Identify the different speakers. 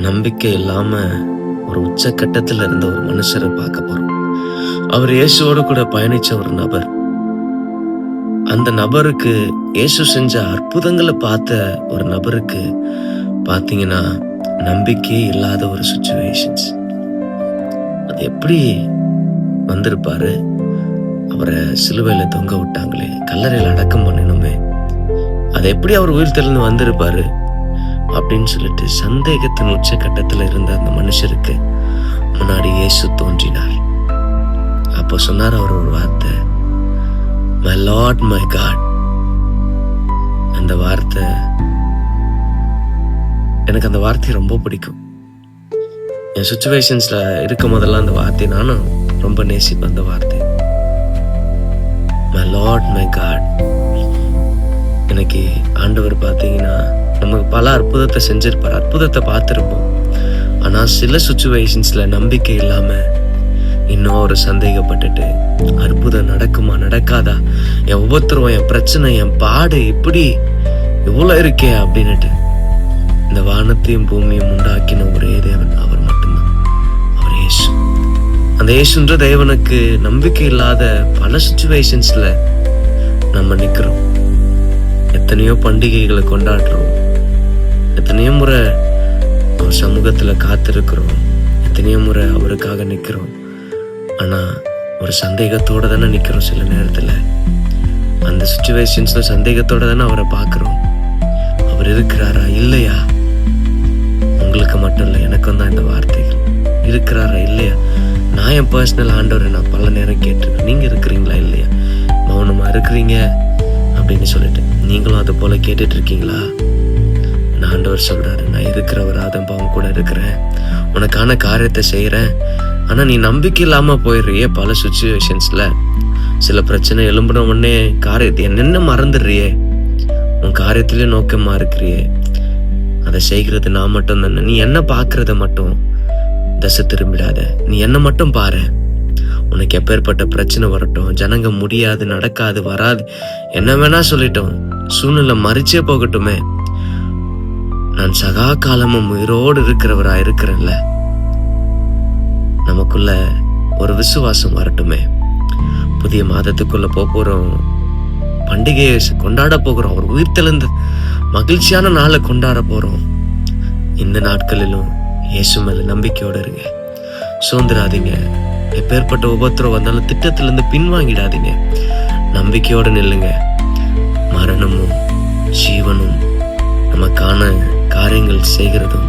Speaker 1: நம்பிக்கை இல்லாம ஒரு உச்சக்கட்டத்துல இருந்த ஒரு மனுஷரை பார்க்க போறோம். அவர் இயேசுவோடு கூட பயணிச்ச ஒரு நபர். அந்த நபருக்கு இயேசு செஞ்ச அற்புதங்களை பார்த்த ஒரு நபருக்கு பார்த்தீங்கன்னா நம்பிக்கையே இல்லாத ஒரு சுச்சுவேஷன்ஸ். அது எப்படி வந்திருப்பாரு? அவரை சிலுவையில தொங்க விட்டாங்களே, கல்லறையில் அடக்கம் பண்ணணுமே, அது எப்படி அவர் உயிர் தெளிந்து வந்திருப்பாரு அப்படின்னு சொல்லிட்டு சந்தேகத்தின் உச்சக்கட்டத்தில் இருந்த அந்த மனுஷருக்கு முன்னாடி இயேசு தோன்றினார். அப்போ சொன்னார் அவர் ஒரு வார்த்தை, மை லார்ட் மை காட். அந்த வார்த்தை எனக்கு அந்த வார்த்தை ரொம்ப பிடிக்கும். என் சுச்சுவேஷன்ஸ்ல இருக்கும் போதெல்லாம் அந்த வார்த்தை நானும் ரொம்ப நேசிப்பேன். அந்த வார்த்தை மை லார்ட் மை காட். எனக்கு ஆண்டவர் பார்த்தீங்கன்னா நமக்கு பல அற்புதத்தை செஞ்சிருப்பார், அற்புதத்தை பார்த்துருப்போம். ஆனால் சில சுச்சுவேஷன்ஸ்ல நம்பிக்கை இல்லாம இன்னும் ஒரு சந்தேகப்பட்டுட்டு அற்புதம் நடக்குமா நடக்காதா, என் ஒவ்வொருத்தரும் என் பிரச்சனை என் பாடு இப்படி இவ்வளோ இருக்கே அப்படின்னுட்டு இந்த வானத்தையும் பூமியும் உண்டாக்கின ஒரே தேவன் அவர் மட்டும்தான், அவர் இயேசு. அந்த இயேசுன்ற தேவனுக்கு நம்பிக்கை இல்லாத பல சுச்சுவேஷன்ஸ்ல நம்ம நிக்கிறோம். எத்தனையோ பண்டிகைகளை கொண்டாடுறோம், எத்தனையோ முறை அவர் சமூகத்துல காத்திருக்கிறோம், எத்தனையோ முறை அவருக்காக நிக்கிறோம். ஆனா ஒரு சந்தேகத்தோட தானே நிக்கிறோம். சில நேரத்துல அந்த சுச்சுவேஷன்ஸ்ல சந்தேகத்தோட தானே அவரை பார்க்கிறோம். அவர் இருக்கிறாரா இல்லையா? உங்களுக்கு மட்டும் இல்லை, எனக்கும் தான் இந்த வார்த்தைகள். இருக்கிறாரா இல்லையா? நான் என் பர்சனல் ஆண்டவரை நான் பல நேரம் கேட்டிருக்கேன். நீங்க இருக்கிறீங்களா இல்லையா? மௌனமா இருக்கிறீங்க அப்படின்னு சொல்லிட்டு நீங்களும் அது போல கேட்டுட்டு இருக்கீங்களா? நான் ஆண்டவர் சொல்றாரு, நான் இருக்கிறவராதம்பா உன் கூட இருக்கிறேன், உனக்கான காரியத்தை செய்யறேன். ஆனா நீ நம்பிக்கை இல்லாம போயிடுறியே பல சுச்சுவேஷன்ஸ்ல. சில பிரச்சனை எழும்பின உடனே காரியத்தை என்னென்ன மறந்துடுறியே, உன் காரியத்திலே நோக்கமா இருக்கிறியே. அதை செய்கிறது நான் மட்டும் தானே. நீ என்ன பாக்குறத மட்டும் தசை திரும்பிடாத, நீ என்ன மட்டும் பாரு. உனக்கு எப்பேற்பட்ட பிரச்சனை வரட்டும், ஜனங்க முடியாது நடக்காது வராது என்ன வேணா சொல்லிட்டோம், சூழ்நிலை மறிச்சே போகட்டுமே, நான் சகா காலமும் உயிரோடு இருக்கிறவரா இருக்கிறேன்ல. நமக்குள்ள ஒரு விசுவாசம் வரட்டுமே. புதிய மாதத்துக்குள்ள போறோம், பண்டிகையை கொண்டாட போகிறோம், ஒரு உயிர்த்தெழுந்த மகிழ்ச்சியான நாளை கொண்டாட போறோம். இந்த நாட்களிலும் இயேசு மேல நம்பிக்கையோட இருங்க, சோர்ந்துடாதீங்க. எப்பேற்பட்ட உபத்திரம் வந்தாலும் திட்டத்திலிருந்து பின்வாங்கிடாதீங்க, நம்பிக்கையோட நில்லுங்க. மரணமும் ஜீவனும் நமக்கான காரியங்கள் செய்கிறதும்